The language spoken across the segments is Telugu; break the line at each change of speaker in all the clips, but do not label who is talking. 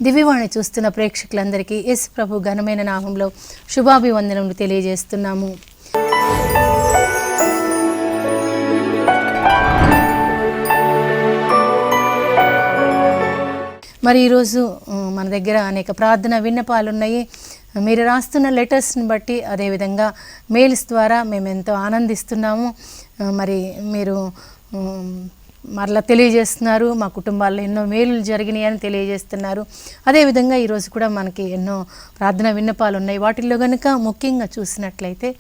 దివ్యవాణి చూస్తున్న ప్రేక్షకులందరికీ యేసు ప్రభు ఘనమైన నామంలో శుభాభివందనములు తెలియజేస్తున్నాము. మరి ఈరోజు మన దగ్గర అనేక ప్రార్థన విన్నపాలు ఉన్నాయి. మీరు రాస్తున్న లెటర్స్ని బట్టి అదేవిధంగా మెయిల్స్ ద్వారా మేము ఎంతో ఆనందిస్తున్నాము. మరి మీరు మరలా తెలియజేస్తున్నారు, మా కుటుంబాల్లో ఎన్నో మేలులు జరిగినాయి అని తెలియజేస్తున్నారు. అదేవిధంగా ఈరోజు కూడా మనకి ఎన్నో ప్రార్థన విన్నపాలు ఉన్నాయి. వాటిల్లో కనుక ముఖ్యంగా చూసినట్లయితే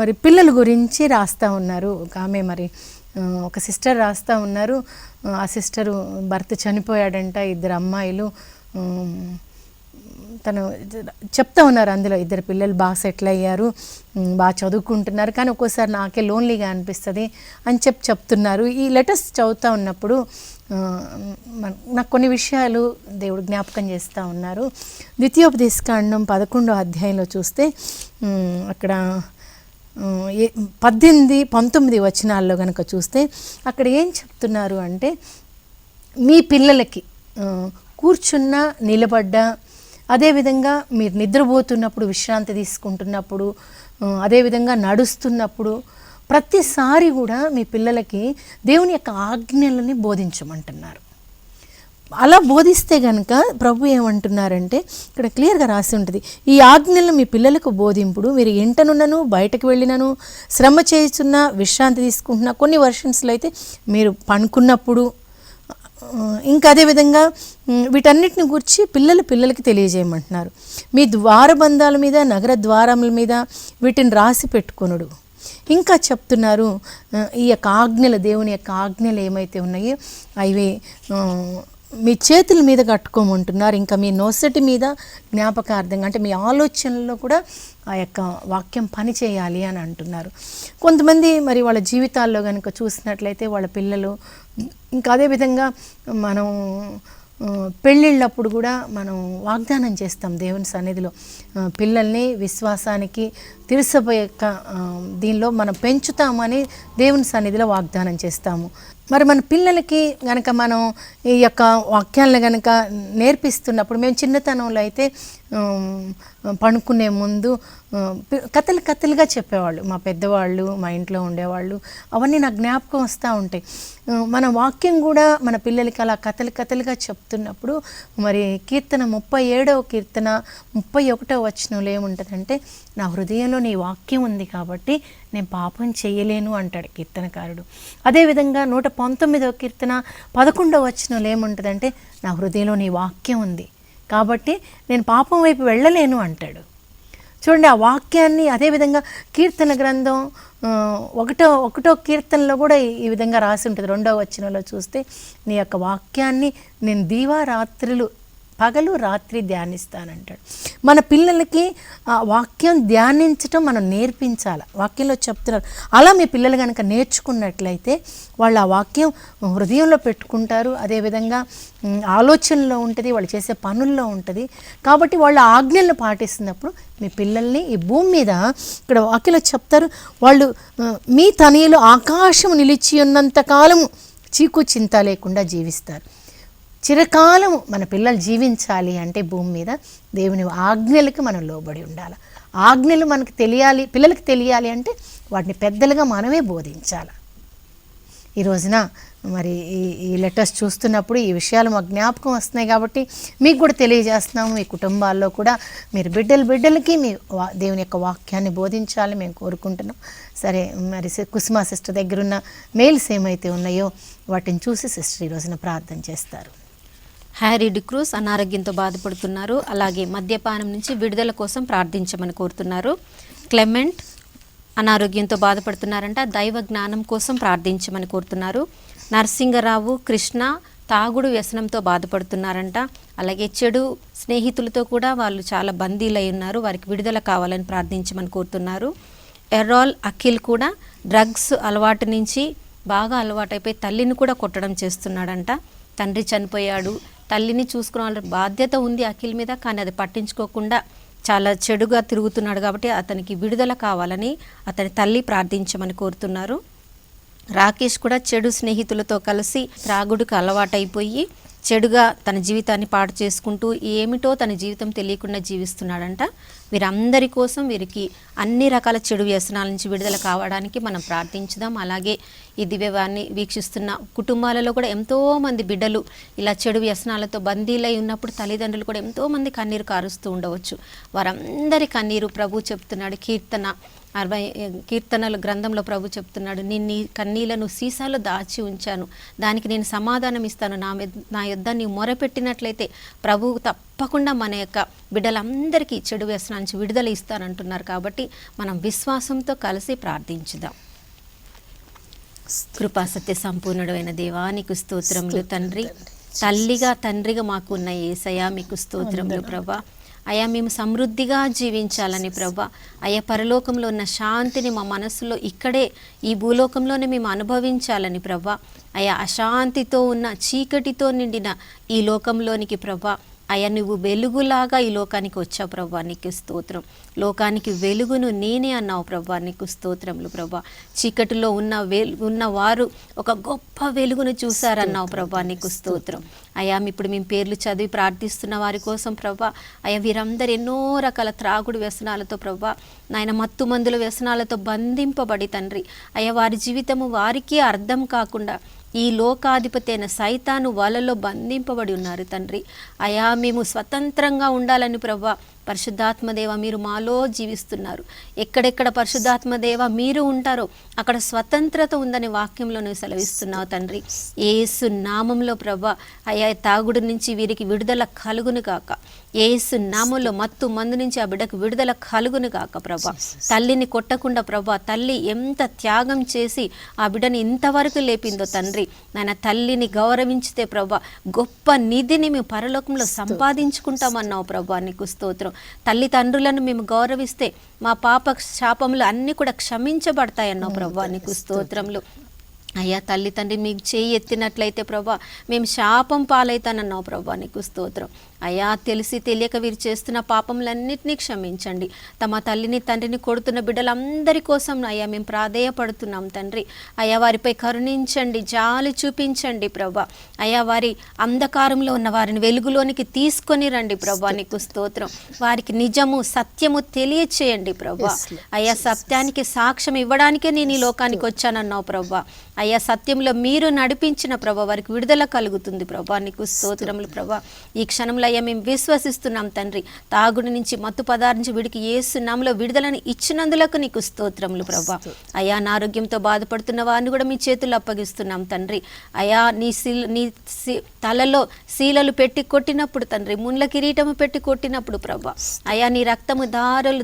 మరి పిల్లల గురించి రాస్తూ ఉన్నారు. ఒక ఆమె మరి ఒక సిస్టర్ రాస్తూ ఉన్నారు. ఆ సిస్టరు భర్త చనిపోయాడంట, 2 అమ్మాయిలు. తను చెప్తా ఉన్నారు, అందులో 2 పిల్లలు బాగా సెటిల్ అయ్యారు, బాగా చదువుకుంటున్నారు, కానీ ఒక్కోసారి నాకే లోన్లీగా అనిపిస్తుంది అని చెప్తున్నారు. ఈ లెటర్స్ చదువుతూ ఉన్నప్పుడు నాకు కొన్ని విషయాలు దేవుడు జ్ఞాపకం చేస్తూ ఉన్నారు. ద్వితీయోపదేశకాండం 11వ అధ్యాయంలో చూస్తే అక్కడ 18, 19 వచనాల్లో కనుక చూస్తే అక్కడ ఏం చెప్తున్నారు అంటే, మీ పిల్లలకి కూర్చున్నా నిలబడ్డా, అదేవిధంగా మీరు నిద్రపోతున్నప్పుడు, విశ్రాంతి తీసుకుంటున్నప్పుడు, అదేవిధంగా నడుస్తున్నప్పుడు ప్రతిసారి కూడా మీ పిల్లలకి దేవుని యొక్క ఆజ్ఞలని బోధించమంటున్నారు. అలా బోధిస్తే కనుక ప్రభు ఏమంటున్నారంటే, ఇక్కడ క్లియర్గా రాసి ఉంటుంది, ఈ ఆజ్ఞలను మీ పిల్లలకు బోధింపుడు, మీరు ఇంటనున్నను బయటకు వెళ్ళినను, శ్రమ చేస్తున్నా, విశ్రాంతి తీసుకుంటున్నా, కొన్ని వర్షన్స్లో అయితే మీరు పనుకున్నప్పుడు, ఇంకా అదేవిధంగా వీటన్నిటిని గురించి పిల్లలకి తెలియజేయమంటున్నారు. మీ ద్వారబంధాల మీద, నగర ద్వారముల మీద వీటిని రాసి పెట్టుకొనుడు. ఇంకా చెప్తున్నారు, ఈ యొక్క ఆజ్ఞలు, దేవుని యొక్క ఆజ్ఞలు ఏమైతే ఉన్నాయో అవి మీ చేతుల మీద కట్టుకోమంటున్నారు. ఇంకా మీ నొసటి మీద జ్ఞాపకార్థంగా, అంటే మీ ఆలోచనల్లో కూడా ఆ యొక్క వాక్యం పని చేయాలి అని అంటున్నారు. కొంతమంది మరి వాళ్ళ జీవితాల్లో కనుక చూసినట్లయితే వాళ్ళ పిల్లలు, ఇంకా అదేవిధంగా మనం పెళ్ళిళ్ళప్పుడు కూడా మనం వాగ్దానం చేస్తాం దేవుని సన్నిధిలో, పిల్లల్ని విశ్వాసానికి తిరుసభ యొక్క దీనిలో మనం పెంచుతామని దేవుని సన్నిధిలో వాగ్దానం చేస్తాము. మరి మన పిల్లలకి కనుక మనం ఈ యొక్క వాక్యాలను కనుక నేర్పిస్తున్నప్పుడు, మేము చిన్నతనంలో అయితే పడుకునే ముందు కథలుగా చెప్పేవాళ్ళు మా పెద్దవాళ్ళు, మా ఇంట్లో ఉండేవాళ్ళు. అవన్నీ నాకు జ్ఞాపకం వస్తూ ఉంటాయి. మన వాక్యం కూడా మన పిల్లలకి అలా కథలుగా చెప్తున్నప్పుడు, మరి కీర్తన 37వ కీర్తన 31వ వచనంలో ఏముంటుందంటే, నా హృదయంలో నీ వాక్యం ఉంది కాబట్టి నేను పాపం చేయలేను అంటాడు కీర్తనకారుడు. అదేవిధంగా 119వ కీర్తన 11వ వచనంలో ఏముంటుందంటే, నా హృదయంలో నీ వాక్యం ఉంది కాబట్టి నేను పాపం వైపు వెళ్ళలేను అంటాడు. చూడండి ఆ వాక్యాన్ని. అదేవిధంగా కీర్తన గ్రంథం 1వ కీర్తనలో కూడా ఈ విధంగా రాసి ఉంటుంది. 2వ వచనంలో చూస్తే, నీ యొక్క వాక్యాన్ని నేను దీవారాత్రులు, పగలు రాత్రి ధ్యానిస్తానంటాడు. మన పిల్లలకి ఆ వాక్యం ధ్యానించటం మనం నేర్పించాలి. వాక్యంలో చెప్తున్నారు, అలా మీ పిల్లలు కనుక నేర్చుకున్నట్లయితే వాళ్ళు ఆ వాక్యం హృదయంలో పెట్టుకుంటారు. అదేవిధంగా ఆలోచనలో ఉంటుంది, వాళ్ళు చేసే పనుల్లో ఉంటుంది. కాబట్టి వాళ్ళు ఆజ్ఞలను పాటిస్తున్నప్పుడు మీ పిల్లల్ని ఈ భూమి మీద, ఇక్కడ వాక్యంలో చెప్తారు, వాళ్ళు మీ తనయులు ఆకాశం నిలిచి ఉన్నంత కాలము చీకు చింత లేకుండా జీవిస్తారు. చిరకాలము మన పిల్లలు జీవించాలి అంటే భూమి మీద దేవుని ఆజ్ఞలకు మనం లోబడి ఉండాలి. ఆజ్ఞలు మనకు తెలియాలి, పిల్లలకి తెలియాలి అంటే వాటిని పెద్దలుగా మనమే బోధించాలి. ఈ రోజున మరి ఈ లెటర్స్ చూస్తున్నప్పుడు ఈ విషయాలు మాకు జ్ఞాపకం వస్తున్నాయి కాబట్టి మీకు కూడా తెలియజేస్తున్నాము. మీ కుటుంబాల్లో కూడా మీరు బిడ్డలకి మీ దేవుని యొక్క వాక్యాన్ని బోధించాలి మేము కోరుకుంటున్నాం. సరే, మరి కుసుమ సిస్టర్ దగ్గర ఉన్న మెయిల్స్ ఏమైతే ఉన్నాయో వాటిని చూసి సిస్టర్ ఈ రోజున ప్రార్థన చేస్తారు.
హ్యారీ డిక్రూస్ అనారోగ్యంతో బాధపడుతున్నారు. అలాగే మద్యపానం నుంచి విడుదల కోసం ప్రార్థించమని కోరుతున్నారు. క్లెమెంట్ అనారోగ్యంతో బాధపడుతున్నారంట, దైవ జ్ఞానం కోసం ప్రార్థించమని కోరుతున్నారు. నరసింగరావు, కృష్ణ తాగుడు వ్యసనంతో బాధపడుతున్నారంట. అలాగే చెడు స్నేహితులతో కూడా వాళ్ళు చాలా బందీలై ఉన్నారు, వారికి విడుదల కావాలని ప్రార్థించమని కోరుతున్నారు. ఎర్రాల్ అఖిల్ కూడా డ్రగ్స్ అలవాటు నుంచి బాగా అలవాటైపోయి తల్లిని కూడా కొట్టడం చేస్తున్నాడంట. తండ్రి చనిపోయాడు, తల్లిని చూసుకునే వాళ్ళ బాధ్యత ఉంది అఖిల్ మీద, కానీ అది పట్టించుకోకుండా చాలా చెడుగా తిరుగుతున్నాడు. కాబట్టి అతనికి విడుదల కావాలని అతని తల్లి ప్రార్థించమని కోరుతున్నారు. రాకేష్ కూడా చెడు స్నేహితులతో కలిసి త్రాగుడుకు అలవాటైపోయి చెడుగా తన జీవితాన్ని పాడు చేసుకుంటూ ఏమిటో తన జీవితం తెలియకుండా జీవిస్తున్నాడంట. వీరందరి కోసం వీరికి అన్ని రకాల చెడు వ్యసనాల నుంచి విడుదల కావడానికి మనం ప్రార్థించుదాం. అలాగే ఈ దివ్యవాన్ని వీక్షిస్తున్న కుటుంబాలలో కూడా ఎంతోమంది బిడ్డలు ఇలా చెడు వ్యసనాలతో బందీలై ఉన్నప్పుడు తల్లిదండ్రులు కూడా ఎంతోమంది కన్నీరు కారుస్తూ ఉండవచ్చు. వారందరి కన్నీరు ప్రభు చెప్తున్నాడు. కీర్తనల గ్రంథంలో ప్రభు చెప్తున్నాడు, నేను నీ కన్నీళ్లను సీసాలో దాచి ఉంచాను, దానికి నేను సమాధానం ఇస్తాను, నా యొద్ద నీవు మొరపెట్టినట్లయితే ప్రభు తప్పకుండా మన యొక్క బిడ్డలందరికీ చెడు వ్యసనాల నుంచి విడుదల ఇస్తానంటున్నారు. కాబట్టి మనం విశ్వాసంతో కలిసి ప్రార్థించుదాం. కృపా సత్య సంపూర్ణుడైన దేవానికి స్తోత్రములు తండ్రి. తల్లిగా తండ్రిగా మాకున్న యేసయ్య మీకు స్తోత్రములు ప్రభా. అయా మేము సమృద్ధిగా జీవించాలని ప్రభా, అయా పరలోకంలో ఉన్న శాంతిని మా మనసులో ఇక్కడే ఈ భూలోకంలోనే మేము అనుభవించాలని ప్రభా, అయా అశాంతితో ఉన్న చీకటితో నిండిన ఈ లోకంలోనికి ప్రభా, అయ్యా నువ్వు వెలుగులాగా ఈ లోకానికి వచ్చావు ప్రభా, నీకు స్తోత్రం. లోకానికి వెలుగును నేనే అన్నావు ప్రభా, నీకు స్తోత్రములు ప్రభా. చీకటిలో ఉన్న వారు ఒక గొప్ప వెలుగును చూశారన్నావు ప్రభా, నీకు స్తోత్రం. అయ్యా ఇప్పుడు మేము పేర్లు చదివి ప్రార్థిస్తున్న వారి కోసం ప్రభా, అయ్యా వీరందరూ ఎన్నో రకాల త్రాగుడు వ్యసనాలతో ప్రభా, నాయన మత్తు మందుల వ్యసనాలతో బంధింపబడి తండ్రి, అయ్యా వారి జీవితము వారికే అర్థం కాకుండా ఈ లోకాధిపతి అయిన సైతాను వలలో బంధింపబడి ఉన్నారు తండ్రి. అయా మేము స్వతంత్రంగా ఉండాలని ప్రభా, పరిశుద్ధాత్మదేవ మీరు మాలో జీవిస్తున్నారు. ఎక్కడెక్కడ పరిశుద్ధాత్మదేవ మీరు ఉంటారో అక్కడ స్వతంత్రత ఉందని వాక్యంలో నువ్వు సెలవిస్తున్నావు తండ్రి. యేసు నామంలో ప్రభా, అయా తాగుడు నుంచి వీరికి విడుదల కలుగును కాక, యేసు నామంలో మత్తు మందు నుంచి ఆ బిడ్డకు విడుదల కలుగును కాక ప్రభా. తల్లిని కొట్టకుండా ప్రభా, తల్లి ఎంత త్యాగం చేసి ఆ బిడ్డని ఇంతవరకు లేపిందో తండ్రి, నాయన తల్లిని గౌరవించితే ప్రభా గొప్ప నిధిని మేము పరలోకంలో సంపాదించుకుంటామన్నావు ప్రభా, నీకు స్తోత్రం. తల్లిదండ్రులను మేము గౌరవిస్తే మా పాప శాపములు అన్నీ కూడా క్షమించబడతాయన్నావు ప్రభా, నీకు స్తోత్రములు. అయ్యా తల్లి తండ్రి మీకు చేయి ఎత్తినట్లయితే ప్రభా మేము శాపం పాలైతానన్నావు ప్రభా, నీకు స్తోత్రం. అయ్యా తెలిసి తెలియక వీరు చేస్తున్న పాపములన్నింటినీ క్షమించండి. తమ తల్లిని తండ్రిని కొడుతున్న బిడ్డలందరి కోసం అయ్యా మేము ప్రాధేయపడుతున్నాం తండ్రి. అయ్యా వారిపై కరుణించండి, జాలి చూపించండి ప్రభా. అయ్యా వారి అంధకారంలో ఉన్న వారిని వెలుగులోనికి తీసుకొని రండి ప్రభా, నీకు స్తోత్రం. వారికి నిజము సత్యము తెలియచేయండి ప్రభా. అయ్యా సత్యానికి సాక్ష్యం ఇవ్వడానికే నేను ఈ లోకానికి వచ్చానన్నావు ప్రభా. అయ్యా సత్యంలో మీరు నడిపించిన ప్రభా వారికి విడుదల కలుగుతుంది ప్రభా, నీకు స్తోత్రములు ప్రభా. ఈ క్షణంలో అయ్యా మేము విశ్వసిస్తున్నాం తండ్రి, తాగుడి నుంచి మత్తు పదార్థం నుంచి వీడికి యేసు నామములో విడుదలను ఇచ్చినందులకు నీకు స్తోత్రములు ప్రభా. అయ్యా అనారోగ్యంతో బాధపడుతున్న వారిని కూడా మీ చేతుల్లో అప్పగిస్తున్నాం తండ్రి. అయ్యా నీ తలలో శీలలు పెట్టి కొట్టినప్పుడు తండ్రి, ముండ్ల కిరీటము పెట్టి కొట్టినప్పుడు ప్రభా, అయ్యా నీ రక్తము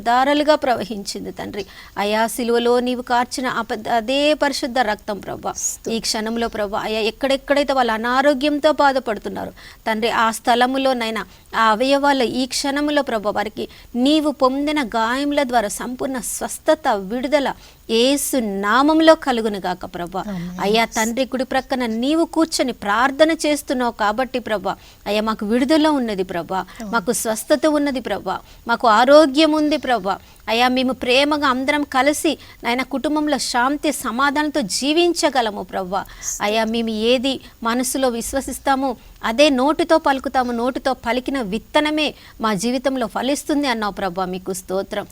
దారలుగా ప్రవహించింది తండ్రి. అయ్యా సిలువలో నీవు కార్చిన అదే పరిశుద్ధ రక్తం ప్రభా. ఈ క్షణంలో ప్రభా, అయ్యా ఎక్కడెక్కడైతే వాళ్ళు అనారోగ్యంతో బాధపడుతున్నారు తండ్రి, ఆ స్థలములోనైనా ఆ అవయవాల ఈ క్షణంలో ప్రభా వారికి నీవు పొందిన గాయముల ద్వారా సంపూర్ణ స్వస్థత విడుదల యేసు నామంలో కలుగును గాక ప్రభా. అయ్యా తండ్రి కుడి ప్రక్కన నీవు కూర్చొని ప్రార్థన చేస్తున్నావు కాబట్టి ప్రభా, అయ్యా మాకు విడుదల ఉన్నది ప్రభా, మాకు స్వస్థత ఉన్నది ప్రభా, మాకు ఆరోగ్యం ఉంది ప్రభా. అయ్యా మేము ప్రేమగా అందరం కలిసి నాయన కుటుంబంలో శాంతి సమాధానంతో జీవించగలము ప్రభా. అయ్యా మేము ఏది మనసులో విశ్వసిస్తామో అదే నోటితో పలుకుతాము, నోటితో పలికిన విత్తనమే మా జీవితంలో ఫలిస్తుంది అన్నావు ప్రభా, మీకు స్తోత్రం.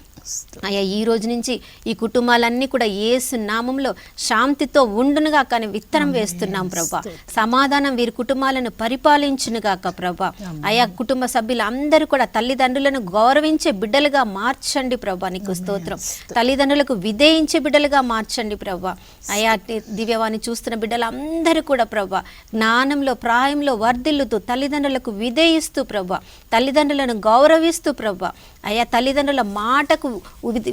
అయ్యా ఈ రోజు నుంచి ఈ కుటుంబాలన్నీ కూడా యేసు నామంలో శాంతితో ఉండునుగా కానీ విత్తనం వేస్తున్నాం ప్రభా. సమాధానం వీరి కుటుంబాలను పరిపాలించునుగాక ప్రభా. అయ్యా కుటుంబ సభ్యులందరూ కూడా తల్లిదండ్రులను గౌరవించే బిడ్డలుగా మార్చండి ప్రభా, నీకు స్తోత్రం. తల్లిదండ్రులకు విధేయించే బిడ్డలుగా మార్చండి ప్రభా. అయ్యా దివ్యవాణి చూస్తున్న బిడ్డలందరూ కూడా ప్రభా జ్ఞానంలో ప్రాయంలో వర్ధిల్లుతూ తల్లిదండ్రులకు విధేయిస్తూ ప్రభా, తల్లిదండ్రులను గౌరవిస్తూ ప్రభా, అయ్యా తల్లిదండ్రుల మాటకు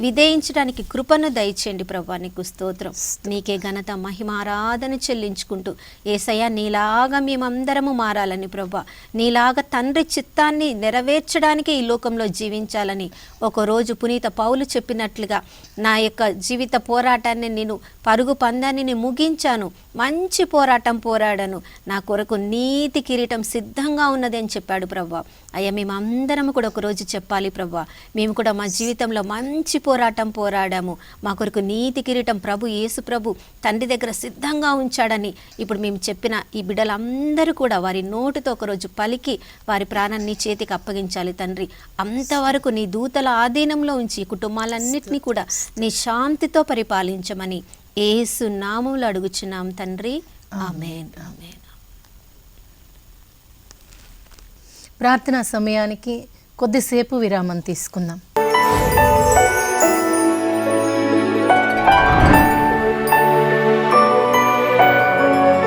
విధేయించడానికి కృపను దయచేయండి ప్రభా, నీకు స్తోత్రం. నీకే ఘనత మహిమ ఆరాధన చెల్లించుకుంటూ యేసయ్యా నీలాగా మేమందరము మారాలని ప్రభా, నీలాగా తండ్రి చిత్తాన్ని నెరవేర్చడానికి ఈ లోకంలో జీవించాలని ఒకరోజు పునీత పౌలు చెప్పినట్లుగా నా యొక్క జీవిత పోరాటాన్ని నేను పరుగు పందాన్ని నేను ముగించాను, మంచి పోరాటం పోరాడాను, నా కొరకు నీతి కిరీటం సిద్ధంగా ఉన్నది అని చెప్పాడు ప్రభా. అయ్యా మేమందరం కూడా ఒకరోజు చెప్పాలి ప్రభా, ప్రభువా. మేము కూడా మా జీవితంలో మంచి పోరాటం పోరాడాము. మా కొరకు నీతి కిరీటం ప్రభు యేసు ప్రభు తండ్రి దగ్గర సిద్ధంగా ఉంచాడని ఇప్పుడు మేము చెప్పిన ఈ బిడ్డలందరూ కూడా వారి నోటితో ఒకరోజు పలికి వారి ప్రాణాన్ని చేతికి అప్పగించాలి తండ్రి. అంతవరకు నీ దూతల ఆధీనంలో ఉంచి కుటుంబాలన్నింటినీ కూడా నీ శాంతితో పరిపాలించమని యేసు నామములో అడుగుచున్నాం తండ్రి. ఆమేన్. ఆమేన్.
ప్రార్థనా సమయానికి కొద్దిసేపు విరామం తీసుకుందాం.